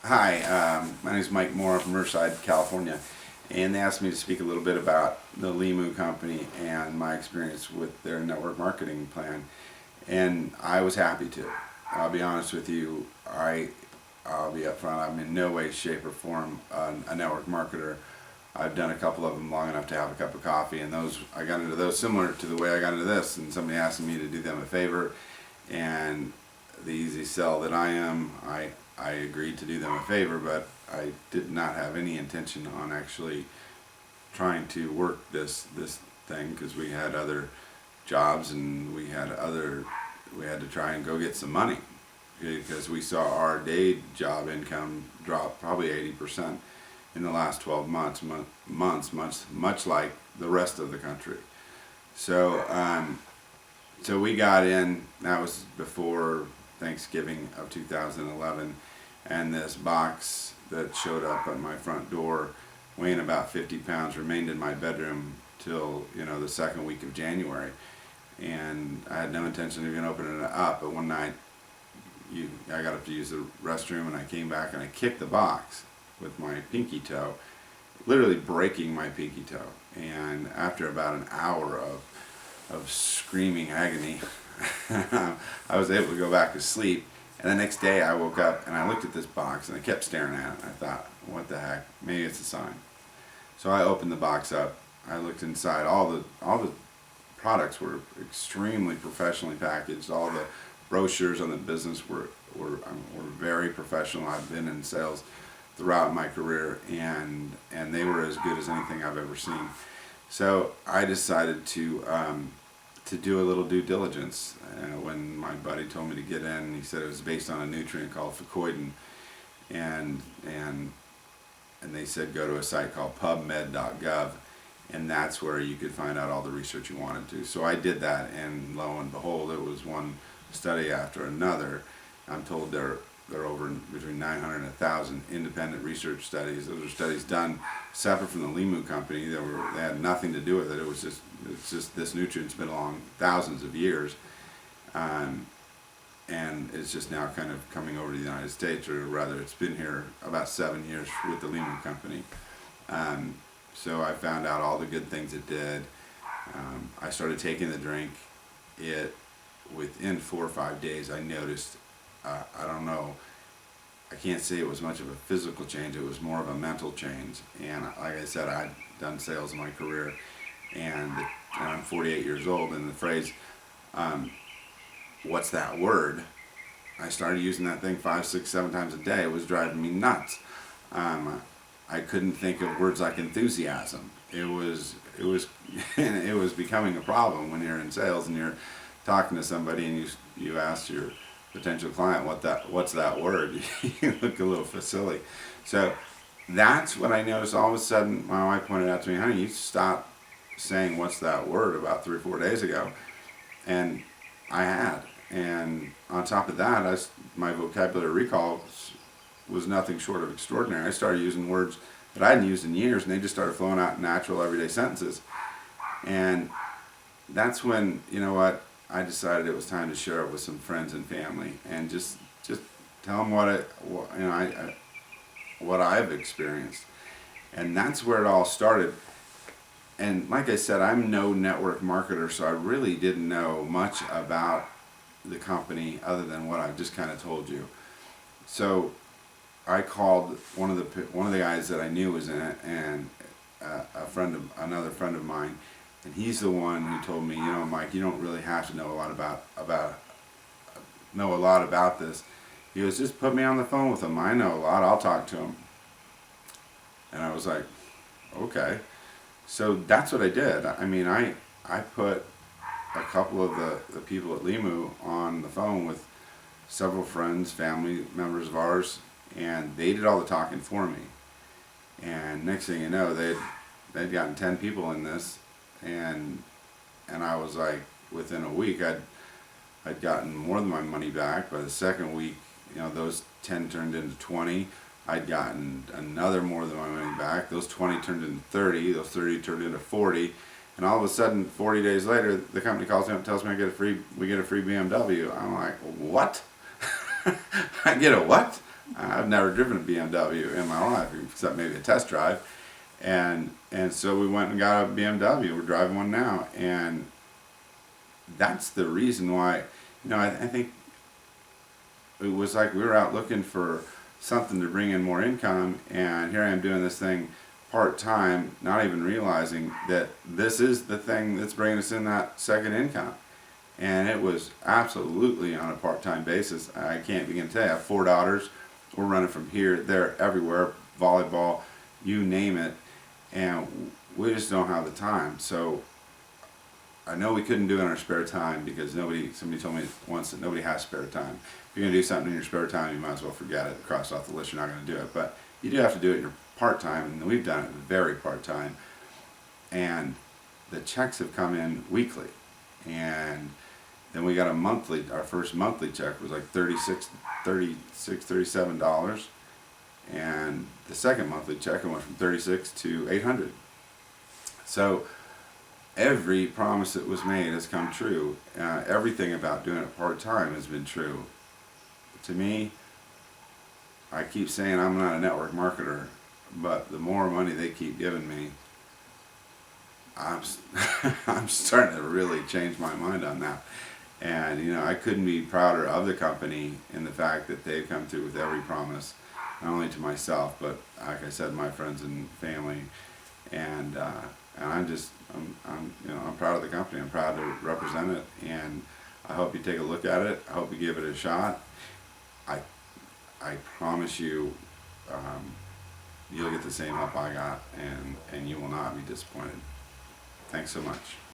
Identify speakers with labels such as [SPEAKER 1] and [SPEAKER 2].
[SPEAKER 1] Hi, my name is Mike Moore from Riverside, California, and they asked me to speak a little bit about the Limu company and my experience with their network marketing plan, and I was happy to. I'll be honest with you, I'll be upfront. I'm in no way, shape, or form a network marketer. I've done a couple of them long enough to have a cup of coffee, and those I got into those similar to the way I got into this. And somebody asked me to do them a favor, and the easy sell that I am, I agreed to do them a favor, but I did not have any intention on actually trying to work this thing because we had other jobs and we had to try and go get some money because we saw our day job income drop probably 80% in the last 12 months, much like the rest of the country. So so we got in. That was before Thanksgiving of 2011, and this box that showed up at my front door, weighing about 50 pounds, remained in my bedroom till the second week of January, and I had no intention of even opening it up. But one night, I got up to use the restroom, and I came back and I kicked the box with my pinky toe, literally breaking my pinky toe. And after about an hour of screaming agony, I was able to go back to sleep. And the next day I woke up and I looked at this box and I kept staring at it. And I thought, what the heck? Maybe it's a sign. So I opened the box up. I looked inside. All the products were extremely professionally packaged. All the brochures on the business were very professional. I've been in sales throughout my career, and they were as good as anything I've ever seen. So I decided to do a little due diligence. When my buddy told me to get in, he said it was based on a nutrient called fucoidin, and they said go to a site called pubmed.gov, and that's where you could find out all the research you wanted to. So I did that, and lo and behold, it was one study after another. I'm told there are over between 900 and 1,000 independent research studies. Those are studies done separate from the Limu company. They had nothing to do with it. It's just this nutrient's been along thousands of years, and it's just now kind of coming over to the United States, or rather, it's been here about 7 years with the Limu company. So I found out all the good things it did. I started taking the drink. Within 4 or 5 days, I noticed. I don't know. I can't say it was much of a physical change. It was more of a mental change. And like I said, I've done sales in my career, and I'm 48 years old. And the phrase, "What's that word?" I started using that thing 5, 6, 7 times a day. It was driving me nuts. I couldn't think of words like enthusiasm. It was it was becoming a problem when you're in sales and you're talking to somebody and you ask your potential client what's that word. You look a little silly. So that's what I noticed. All of a sudden my wife pointed out to me, honey, you stopped saying what's that word about 3 or 4 days ago. And I had. And on top of that, my vocabulary recall was nothing short of extraordinary. I started using words that I hadn't used in years, and they just started flowing out in natural everyday sentences. And that's when, I decided it was time to share it with some friends and family, and just tell them what I've experienced, and that's where it all started. And like I said, I'm no network marketer, so I really didn't know much about the company other than what I just kind of told you. So I called one of the guys that I knew was in it, and another friend of mine. And he's the one who told me, Mike, you don't really have to know a lot about this. He goes, just put me on the phone with him. I know a lot. I'll talk to him. And I was like, okay. So that's what I did. I mean, I put a couple of the people at Limu on the phone with several friends, family members of ours, and they did all the talking for me. And next thing you know, they'd gotten 10 people in this. And I was like, within a week, I'd gotten more than my money back. By the second week, those 10 turned into 20. I'd gotten another more than my money back. Those 20 turned into 30. Those 30 turned into 40. And all of a sudden, 40 days later, the company calls me up and tells me we get a free BMW. I'm like, what? I get a what? I've never driven a BMW in my life, except maybe a test drive. And so we went and got a BMW. We're driving one now, and that's the reason why. I think it was like we were out looking for something to bring in more income, and here I am doing this thing part time, not even realizing that this is the thing that's bringing us in that second income. And it was absolutely on a part time basis. I can't begin to tell you. I have 4 daughters. We're running from here, there, everywhere, volleyball, you name it, and we just don't have the time. So I know we couldn't do it in our spare time because somebody told me once that nobody has spare time. If you're going to do something in your spare time, you might as well forget it, cross off the list, you're not going to do it. But you do have to do it in your part time, and we've done it very part time. And the checks have come in weekly. And then we got a monthly, our first monthly check was like $37. And the second monthly check, it went from 36 to 800. So every promise that was made has come true. Everything about doing it part-time has been true. To me, I keep saying I'm not a network marketer, but the more money they keep giving me, I'm starting to really change my mind on that. And I couldn't be prouder of the company in the fact that they've come through with every promise, not only to myself, but like I said, my friends and family. And I'm proud of the company. I'm proud to represent it, and I hope you take a look at it. I hope you give it a shot. I promise you, you'll get the same help I got, and you will not be disappointed. Thanks so much.